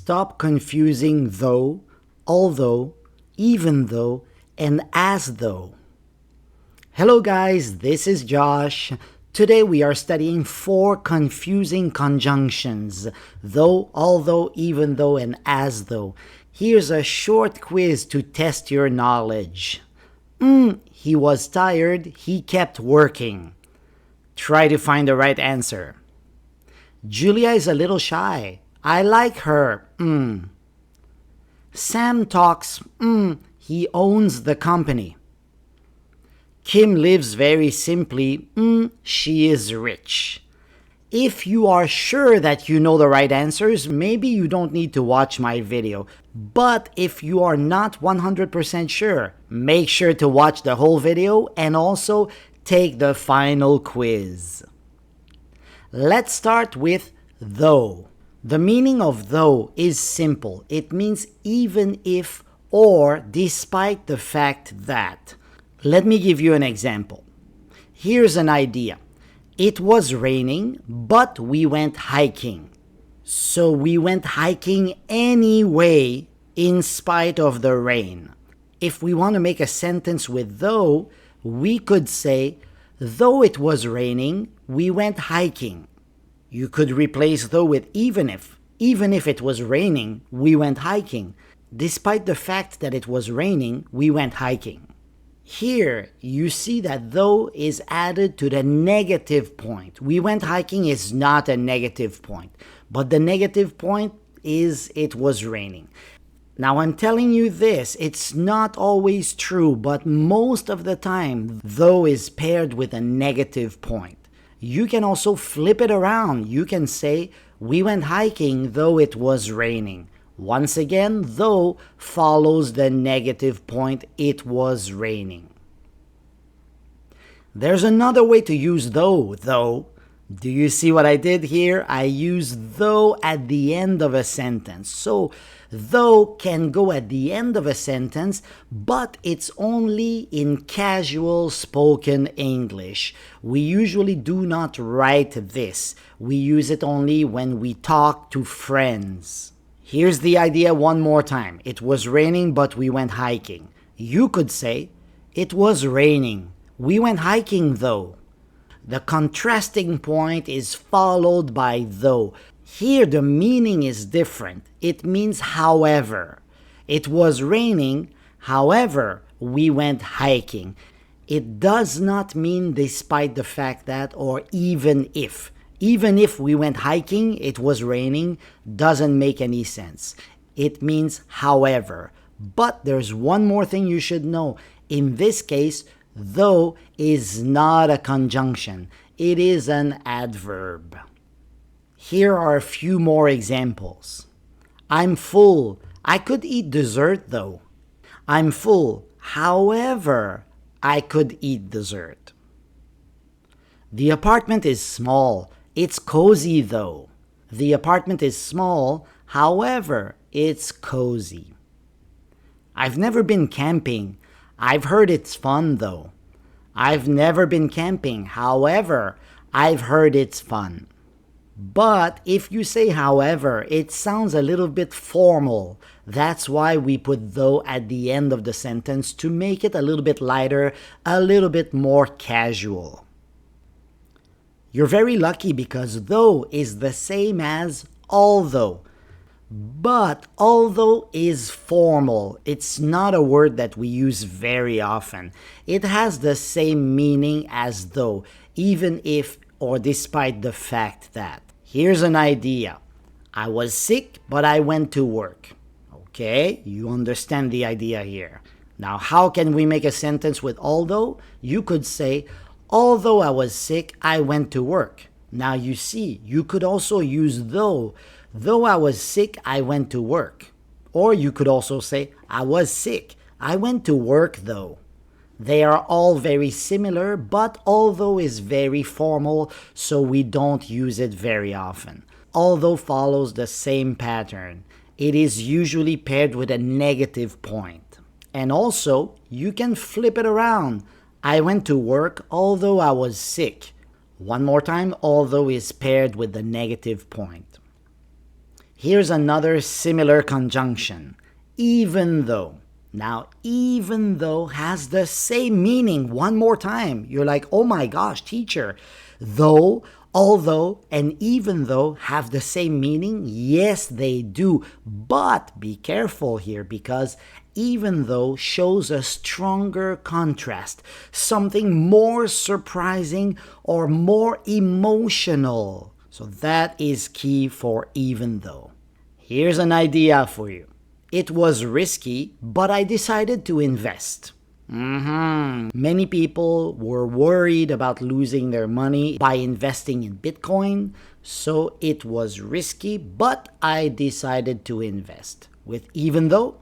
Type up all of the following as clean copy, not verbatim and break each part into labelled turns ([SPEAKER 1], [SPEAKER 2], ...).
[SPEAKER 1] Stop confusing though, although, even though, and as though. Hello guys, this is Josh. Today we are studying 4 confusing conjunctions: though, although, even though, and as though. Here's a short quiz to test your knowledge. He was tired, he kept working. Try to find the right answer. Julia is a little shy. I like her. Sam talks. He owns the company. Kim lives very simply. She is rich. If you are sure that you know the right answers, maybe you don't need to watch my video. But if you are not 100% sure, make sure to watch the whole video and also take the final quiz. Let's start with though. The meaning of though is simple. It means even if or despite the fact that. Let me give you an example. Here's an idea. It was raining, but we went hiking. So we went hiking anyway, in spite of the rain. If we want to make a sentence with though, we could say, though it was raining, we went hiking. You could replace though with even if. Even if it was raining, we went hiking. Despite the fact that it was raining, we went hiking. Here, you see that though is added to the negative point. We went hiking is not a negative point, but the negative point is it was raining. Now I'm telling you this, it's not always true, but most of the time, though is paired with a negative point. You can also flip it around. You can say, we went hiking though it was raining. Once again, though follows the negative point, it was raining. There's another way to use though. Do you see what I did here? I use though at the end of a sentence. So, though can go at the end of a sentence, but it's only in casual spoken English. We usually do not write this. We use it only when we talk to friends. Here's the idea one more time. It was raining, but we went hiking. You could say, it was raining. We went hiking though. The contrasting point is followed by though. Here the meaning is different. It means however. It was raining, however, we went hiking. It does not mean despite the fact that or even if. Even if we went hiking, it was raining, doesn't make any sense. It means however. But there's one more thing you should know. In this case, though is not a conjunction. It is an adverb. Here are a few more examples. I'm full. I could eat dessert though. I'm full. However, I could eat dessert. The apartment is small. It's cozy though. The apartment is small. However, it's cozy. I've never been camping. I've heard it's fun though. I've never been camping. However, I've heard it's fun. But if you say however, it sounds a little bit formal. That's why we put though at the end of the sentence to make it a little bit lighter, a little bit more casual. You're very lucky because though is the same as although. But although is formal. It's not a word that we use very often. It has the same meaning as though, even if or despite the fact that. Here's an idea. I was sick, but I went to work. Okay, you understand the idea here. Now, how can we make a sentence with although? You could say, although I was sick, I went to work. Now you see, you could also use though. Though I was sick, I went to work. Or you could also say, I was sick. I went to work though. They are all very similar, but although is very formal, so we don't use it very often. Although follows the same pattern. It is usually paired with a negative point. And also, you can flip it around. I went to work although I was sick. One more time, although is paired with the negative point. Here's another similar conjunction. Even though. Now, even though has the same meaning one more time. You're like, oh my gosh, teacher. Though, although, and even though have the same meaning? Yes, they do. But be careful here because even though shows a stronger contrast, something more surprising or more emotional. So that is key for even though. Here's an idea for you. It was risky, but I decided to invest. Many people were worried about losing their money by investing in Bitcoin, so it was risky, but I decided to invest. With even though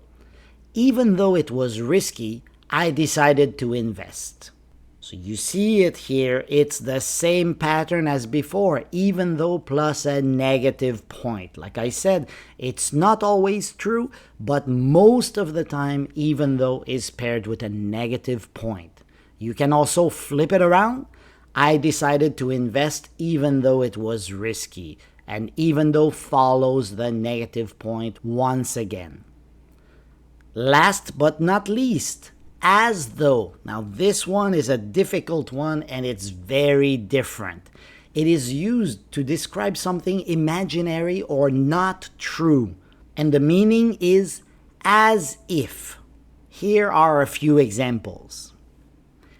[SPEAKER 1] it was risky, I decided to invest. So you see it here, it's the same pattern as before, even though plus a negative point. Like I said, it's not always true, but most of the time, even though is paired with a negative point. You can also flip it around. I decided to invest even though it was risky, and even though follows the negative point once again. Last but not least, as though. Now this one is a difficult one and it's very different. It is used to describe something imaginary or not true. And the meaning is as if. Here are a few examples.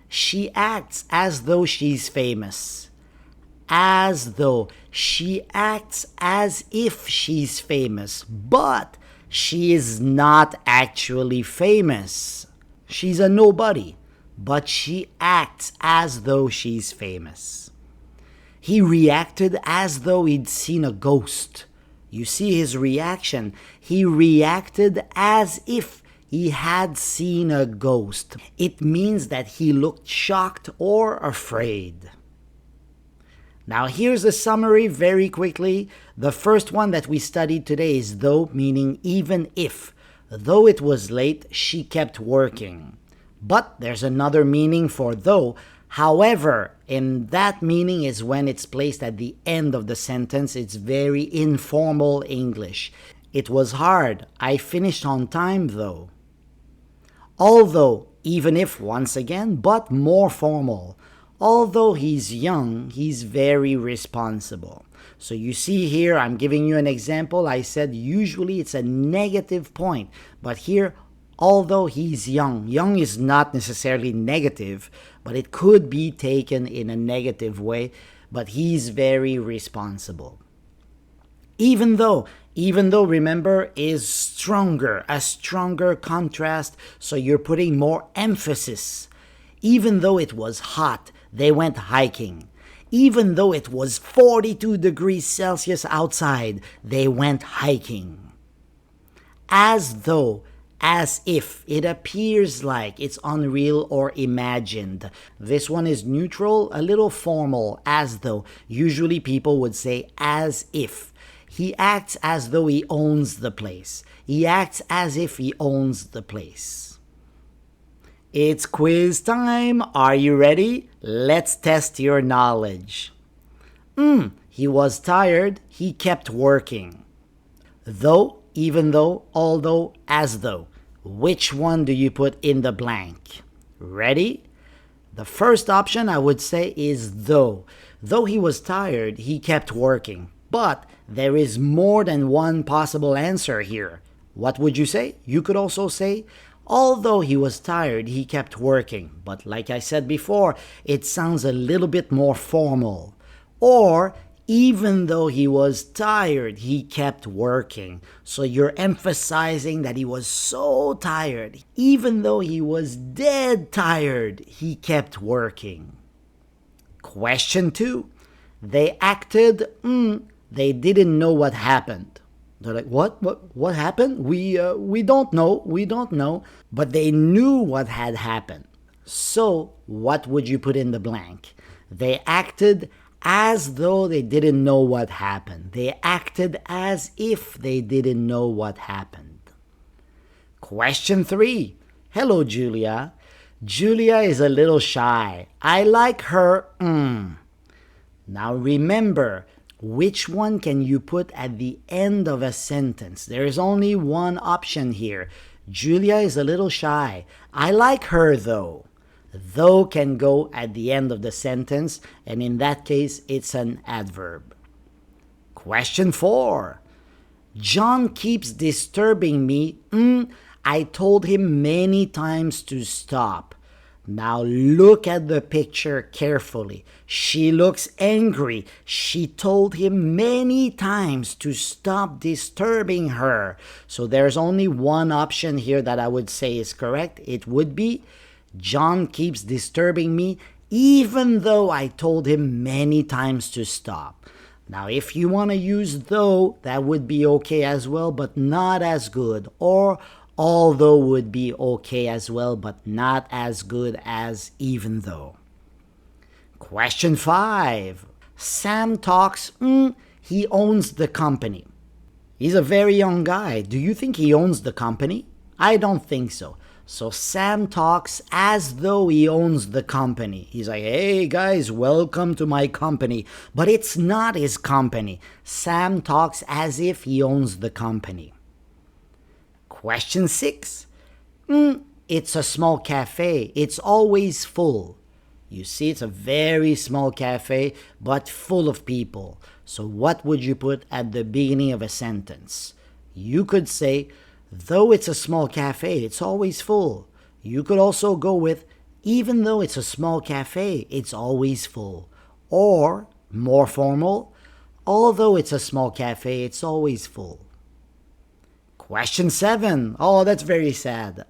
[SPEAKER 1] She acts as though she's famous. As though. She acts as if she's famous, but she is not actually famous. She's a nobody, but she acts as though she's famous. He reacted as though he'd seen a ghost. You see his reaction. He reacted as if he had seen a ghost. It means that he looked shocked or afraid. Now here's a summary very quickly. The first one that we studied today is though, meaning even if. Though it was late, she kept working. But there's another meaning for though. However, in that meaning is when it's placed at the end of the sentence. It's very informal English. It was hard. I finished on time though. Although, even if once again, but more formal. Although he's young, he's very responsible. So you see here, I'm giving you an example. I said usually it's a negative point, but here, although he's young, young is not necessarily negative, but it could be taken in a negative way, but he's very responsible. Even though, remember, is stronger, a stronger contrast, so you're putting more emphasis. Even though it was hot, they went hiking. Even though it was 42 degrees Celsius outside, they went hiking. As though, as if, it appears like, it's unreal or imagined. This one is neutral, a little formal, as though. Usually people would say as if. He acts as though he owns the place. He acts as if he owns the place. It's quiz time. Are you ready? Let's test your knowledge. He was tired. He kept working. Though, even though, although, as though. Which one do you put in the blank? Ready? The first option I would say is though. Though he was tired, he kept working. But there is more than one possible answer here. What would you say? You could also say, although he was tired, he kept working. But like I said before, it sounds a little bit more formal. Or, even though he was tired, he kept working. So you're emphasizing that he was so tired. Even though he was dead tired, he kept working. Question 2. They acted, they didn't know what happened. They're like, what happened? We don't know. But they knew what had happened. So what would you put in the blank? They acted as though they didn't know what happened. They acted as if they didn't know what happened. Question 3. Hello, Julia. Julia is a little shy. I like her. Now remember, which one can you put at the end of a sentence? There is only one option here. Julia is a little shy. I like her though. Though can go at the end of the sentence, and in that case, it's an adverb. Question 4. John keeps disturbing me. I told him many times to stop. Now look at the picture carefully. She looks angry. She told him many times to stop disturbing her. So there's only one option here that I would say is correct. It would be John keeps disturbing me even though I told him many times to stop. Now if you want to use though, that would be okay as well, but not as good. Or although would be okay as well, but not as good as even though. Question 5. Sam talks, he owns the company. He's a very young guy. Do you think he owns the company? I don't think so. So Sam talks as though he owns the company. He's like, hey guys, welcome to my company. But it's not his company. Sam talks as if he owns the company. Question 6. It's a small cafe. It's always full. You see, it's a very small cafe, but full of people. So what would you put at the beginning of a sentence? You could say, though it's a small cafe, it's always full. You could also go with, even though it's a small cafe, it's always full. Or, more formal, although it's a small cafe, it's always full. Question 7. Oh, that's very sad.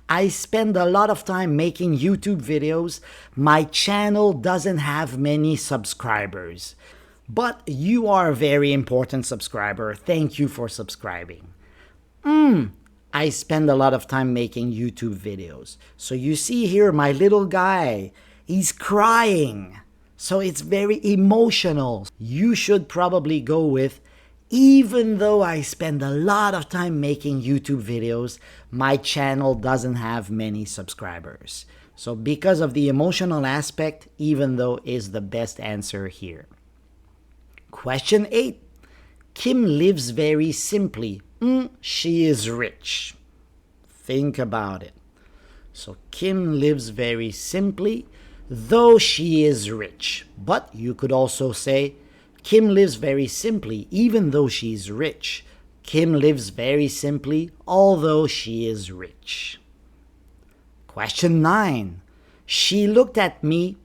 [SPEAKER 1] I spend a lot of time making YouTube videos. My channel doesn't have many subscribers. But you are a very important subscriber. Thank you for subscribing. I spend a lot of time making YouTube videos. So you see here my little guy, he's crying. So it's very emotional. You should probably go with, even though I spend a lot of time making YouTube videos, my channel doesn't have many subscribers. So because of the emotional aspect, even though is the best answer here. Question 8. Kim lives very simply. She is rich. Think about it. So Kim lives very simply, though she is rich. But you could also say, Kim lives very simply, even though she's rich. Kim lives very simply, although she is rich. Question 9. She looked at me.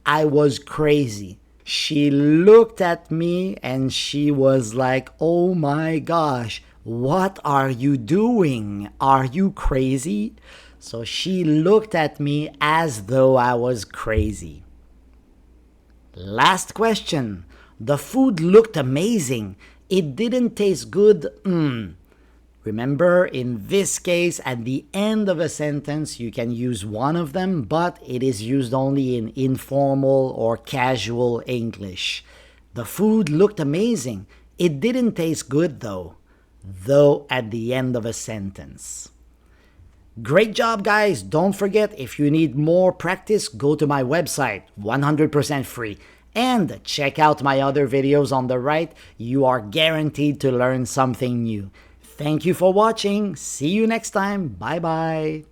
[SPEAKER 1] I was crazy. She looked at me and she was like, oh my gosh, what are you doing? Are you crazy? So she looked at me as though I was crazy. Last question. The food looked amazing. It didn't taste good. Remember, in this case, at the end of a sentence, you can use one of them, but it is used only in informal or casual English. The food looked amazing. It didn't taste good though. Though at the end of a sentence. Great job, guys. Don't forget, if you need more practice, go to my website, 100% free. And check out my other videos on the right. You are guaranteed to learn something new. Thank you for watching. See you next time. Bye-bye.